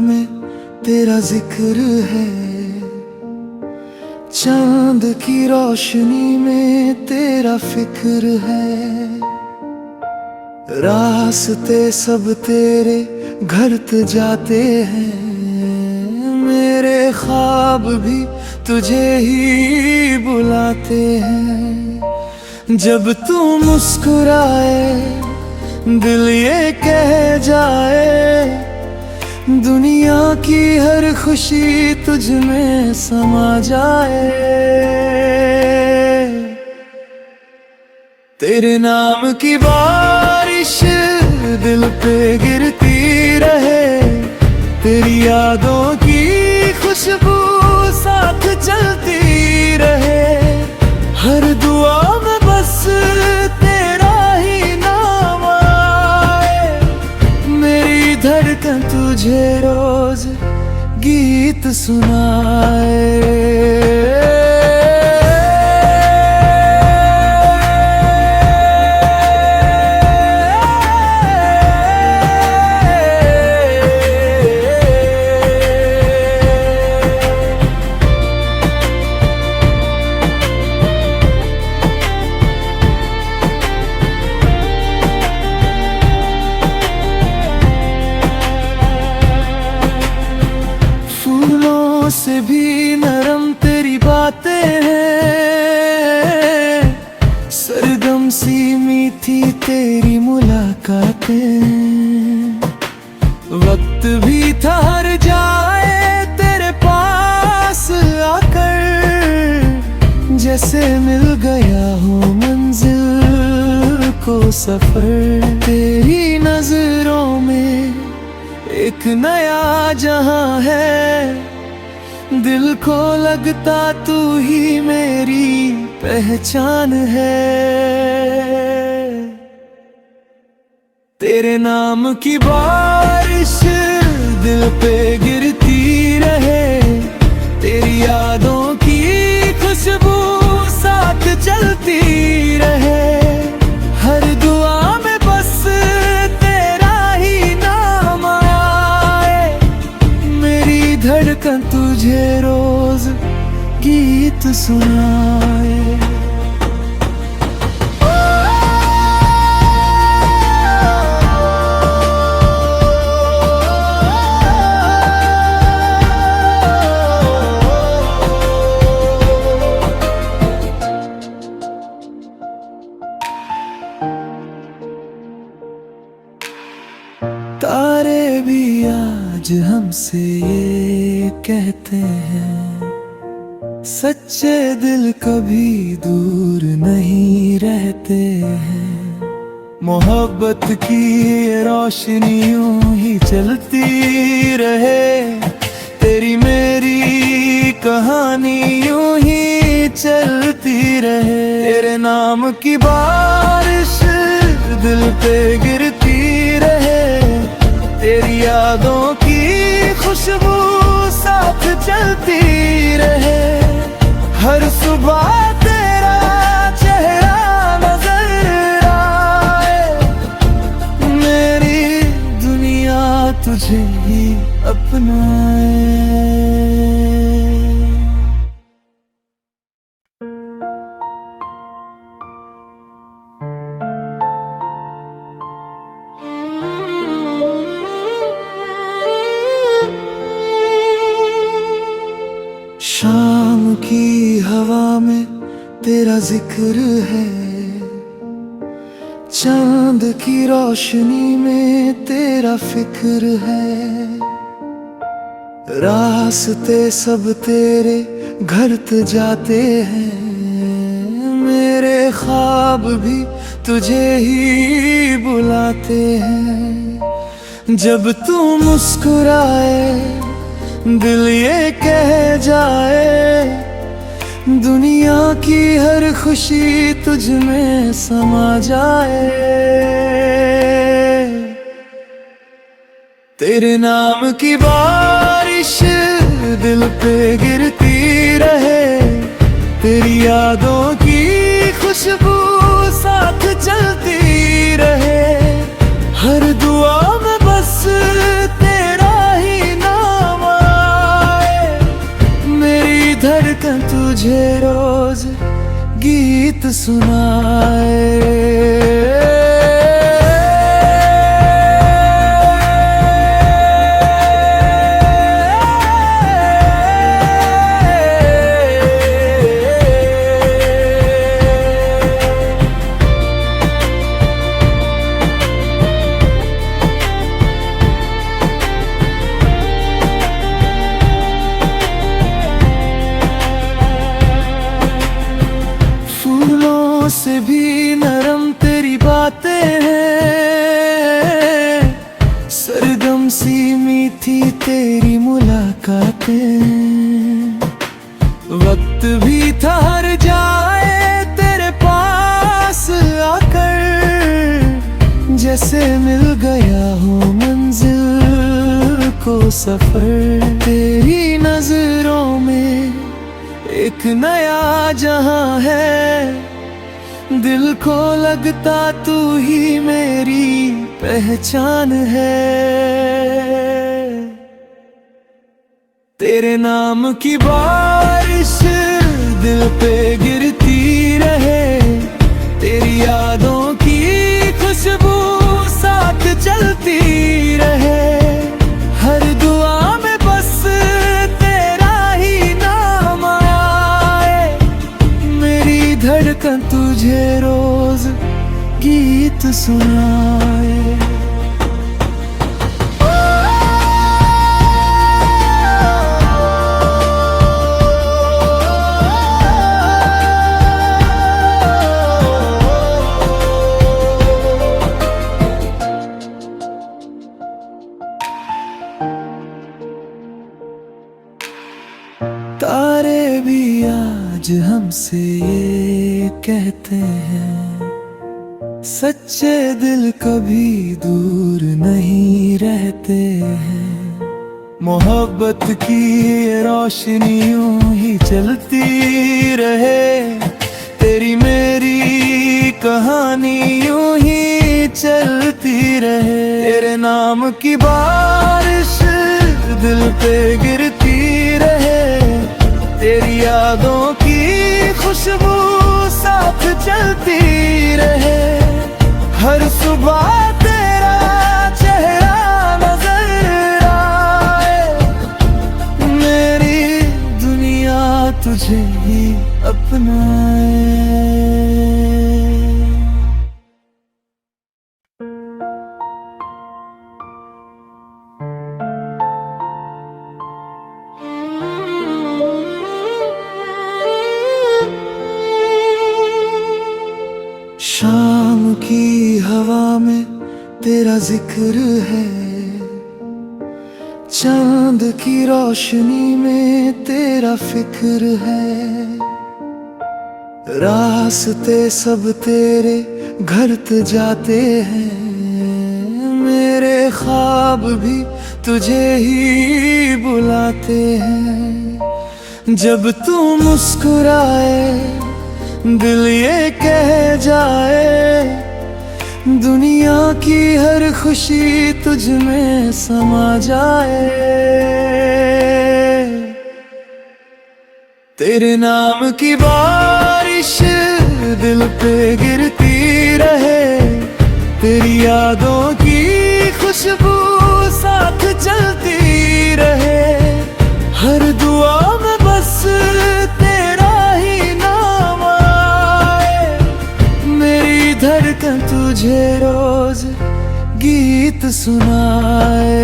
में तेरा जिक्र है, चांद की रोशनी में तेरा फिक्र है। रास्ते सब तेरे घरत जाते हैं, मेरे ख्वाब भी तुझे ही बुलाते हैं। जब तू मुस्कुराए दिल ये कह जाए, दुनिया की हर खुशी तुझ में समा जाए। तेरे नाम की बारिश दिल पे गिरती रहे, तेरी यादों की खुशबू साथ चलती रहे। हर दुआ में बस तेरा ही नाम आए, मेरी धड़कन तुझे रोज गीत सुनाए। से भी नरम तेरी बातें हैं, सरगम सी मीठी तेरी मुलाकातें। वक्त भी ठहर जाए तेरे पास आकर, जैसे मिल गया हो मंजिल को सफर। तेरी नजरों में एक नया जहां है, दिल को लगता तू ही मेरी पहचान है। तेरे नाम की बारिश दिल पे गिरती रहे, तेरी यादों की खुशबू साथ चलती रहे। हर दुआ में बस तेरा ही नाम आए, मेरी धड़कन तुझे रोज गीत सुनाए। तारे भी आज हमसे ये कहते हैं, सच्चे दिल कभी दूर नहीं रहते हैं। मोहब्बत की ये रोशनी यूं ही चलती रहे, तेरी मेरी कहानी यूं ही चलती रहे। तेरे नाम की बारिश दिल पे गिरती रहे, तेरी यादों की खुशबू साथ चलती रहे। हर सुबह तेरा चेहरा नजर आए, मेरी दुनिया तुझे ही अपनाए। शाम की हवा में तेरा जिक्र है, चांद की रोशनी में तेरा फिक्र है। रास्ते सब तेरे घरत जाते हैं, मेरे ख्वाब भी तुझे ही बुलाते हैं। जब तू मुस्कुराए दिल ये कह जाए, दुनिया की हर खुशी तुझ में समा जाए। तेरे नाम की बारिश दिल पे गिरती रहे, तेरी यादों की खुशबू साथ चलती रहे। हर दुआ में बस तेरा ही नाम तुझे रोज गीत सुनाए। से भी नरम तेरी बातें हैं, सरगम सी मीठी तेरी मुलाकातें। वक्त भी ठहर जाए तेरे पास आकर, जैसे मिल गया हो मंजिल को सफर। तेरी नजरों में एक नया जहां है, दिल को लगता तू ही मेरी पहचान है। तेरे नाम की बारिश दिल पे गिरती रहे, तेरी यादों की खुशबू साथ चलती रहे। हर दुआ में बस तेरा ही नाम आए, मेरी धड़कन तुझे रोज गीत सुनाए। तारे भी आज हमसे ये कहते हैं, सच्चे दिल कभी दूर नहीं रहते हैं। मोहब्बत की ये रोशनी यूं ही चलती रहे, तेरी मेरी कहानी यूं ही चलती रहे। तेरे नाम की बारिश दिल पे गिरती रहे, तेरी यादों की खुशबू साथ चलती रहे। हर सुबह तेरा चेहरा नजर आए, मेरी दुनिया तुझे ही अपनाए। शाम की हवा में तेरा जिक्र है, चांद की रोशनी में तेरा फिक्र है। रास्ते सब तेरे घर जाते हैं, मेरे ख्वाब भी तुझे ही बुलाते हैं। जब तू मुस्कुराए दिल ये कह जाए, दुनिया की हर खुशी तुझ में समा जाए। तेरे नाम की बारिश दिल पे गिरती रहे, तेरी यादों की खुशबू साथ चलती रहे। हर दुआ में बस तेरा ही नाम आए, मेरी धड़कन तुझे रोज गीत सुनाए।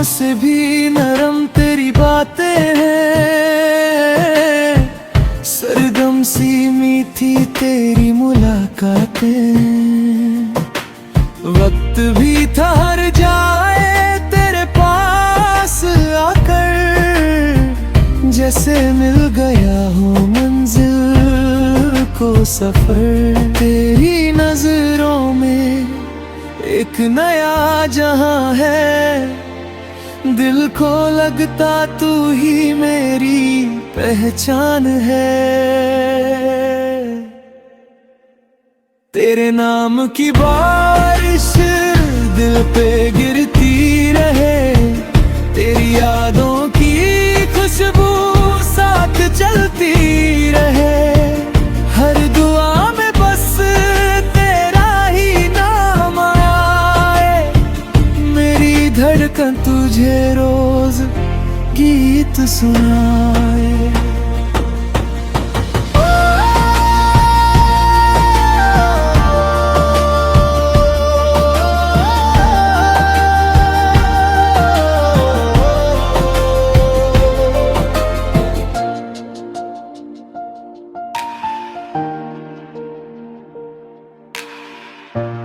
से भी नरम सफर। तेरी नजरों में एक नया जहां है, दिल को लगता तू ही मेरी पहचान है। तेरे नाम की बारिश दिल पे गिरती रहे, तेरी यादों की खुशबू साथ चलती रहे। हर दुआ में बस तेरा ही नाम आए, मेरी धड़कन तुझे रोज गीत सुनाए।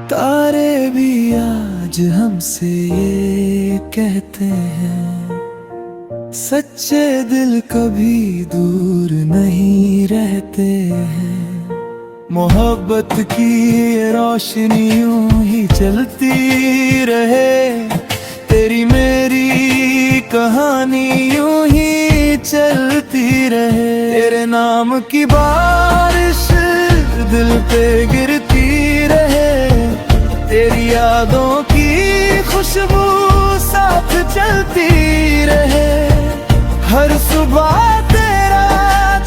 तारे भी आज हमसे ये कहते हैं, सच्चे दिल कभी दूर नहीं रहते हैं। मोहब्बत की ये रोशनी यूं ही चलती रहे, तेरी मेरी कहानी यूं ही चलती रहे। तेरे नाम की बारिश दिल पे गिरती रहे, तेरी यादों की खुशबू साथ चलती रहे। हर सुबह तेरा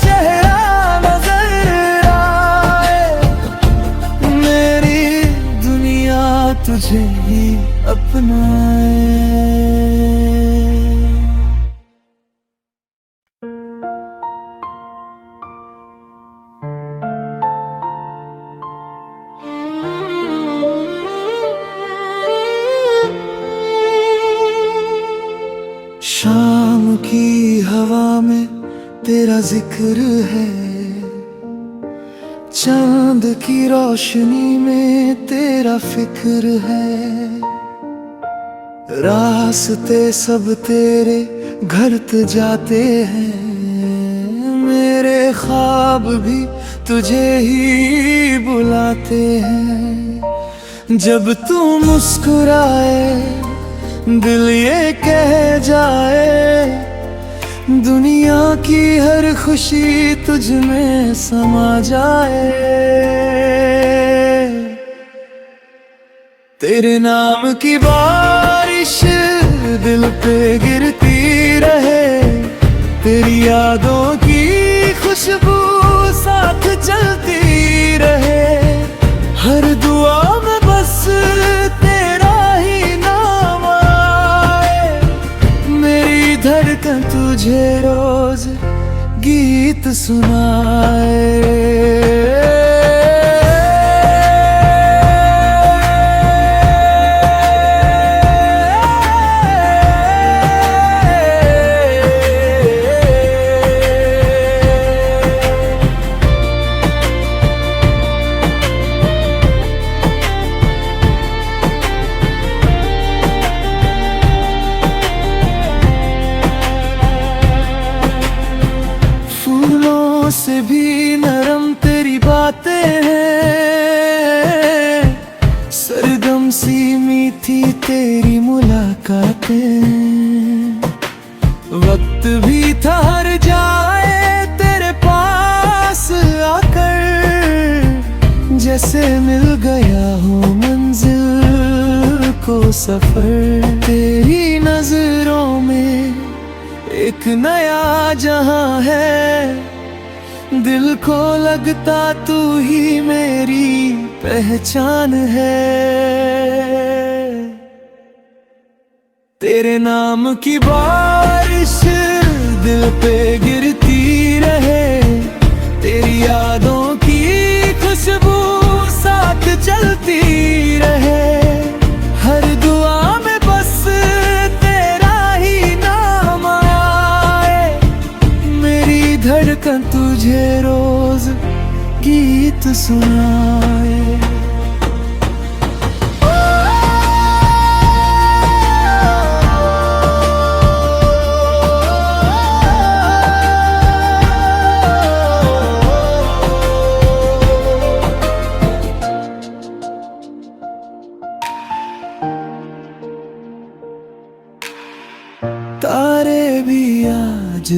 चेहरा नजर आए, मेरी दुनिया तुझे ही अपनाए। शाम की हवा में तेरा जिक्र है, चांद की रोशनी में तेरा फिक्र है। रास्ते सब तेरे घरत जाते हैं, मेरे ख्वाब भी तुझे ही बुलाते हैं। जब तू मुस्कुराए दिल ये कह जाए, दुनिया की हर खुशी तुझ में समा जाए। तेरे नाम की बारिश दिल पे गिरती रहे, तेरी यादों की खुशबू साथ चलती रहे। हर दुआ में बस तेरा ही नाम आए, मेरी धड़कन तुझे रोज गीत सुनाए। से भी नरम तेरी बातें हैं, सरगम सी मीठी तेरी मुलाकातें। वक्त भी ठहर जाए तेरे पास आकर, जैसे मिल गया हो मंजिल को सफर। तेरी नजरों में एक नया जहां है, दिल को लगता तू ही मेरी पहचान है। तेरे नाम की बारिश दिल पे गिरती रहे, तेरी यादों की खुशबू साथ चलती रहे। हर दुआ में बस तेरा ही नाम आए, मेरी धड़कन तुझे रोज गीत सुनाए।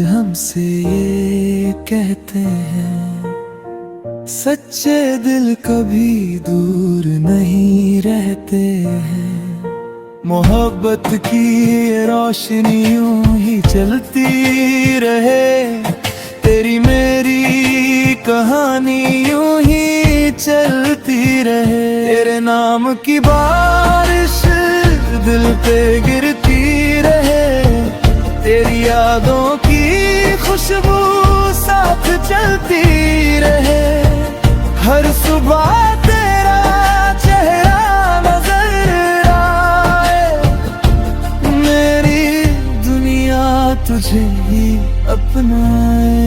हमसे ये कहते हैं, सच्चे दिल कभी दूर नहीं रहते हैं। मोहब्बत की ये रोशनी यूं ही चलती रहे, तेरी मेरी कहानी यूं ही चलती रहे। तेरे नाम की बारिश दिल पे गिरती रहे, तेरी यादों की खुशबू साथ चलती रहे। हर सुबह तेरा चेहरा नजर आए, मेरी दुनिया तुझे ही अपनाए।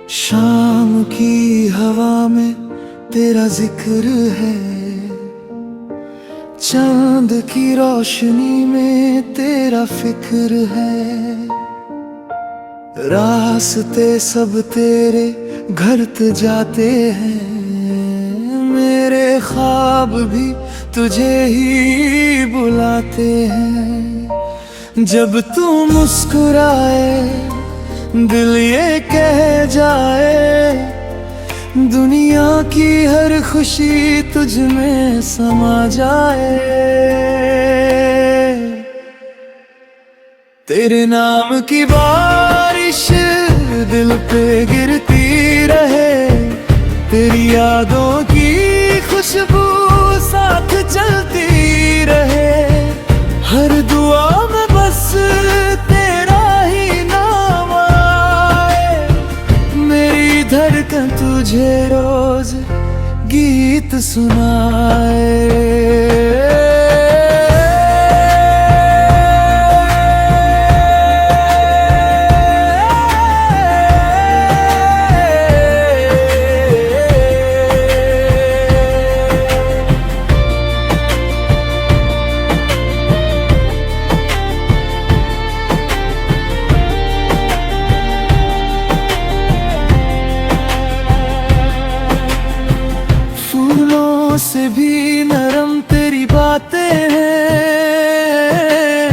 शाम की हवा में तेरा जिक्र है, चांद की रोशनी में तेरा फिक्र है। रास्ते सब तेरे घरत जाते हैं, मेरे ख्वाब भी तुझे ही बुलाते हैं। जब तू मुस्कुराए दिल ये कह जाए, दुनिया की हर खुशी तुझ में समा जाए। तेरे नाम की बारिश दिल पे गिरती रहे, तेरी यादों की खुशबू साथ चलती रहे। हर दुआ में बस तेरा ही नाम आए, मेरी धड़कन तुझे रोज गीत सुनाए। से भी नरम तेरी बातें हैं,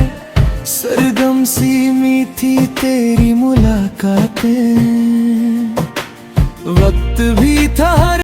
सरगम सी मीठी तेरी मुलाकातें। वक्त भी था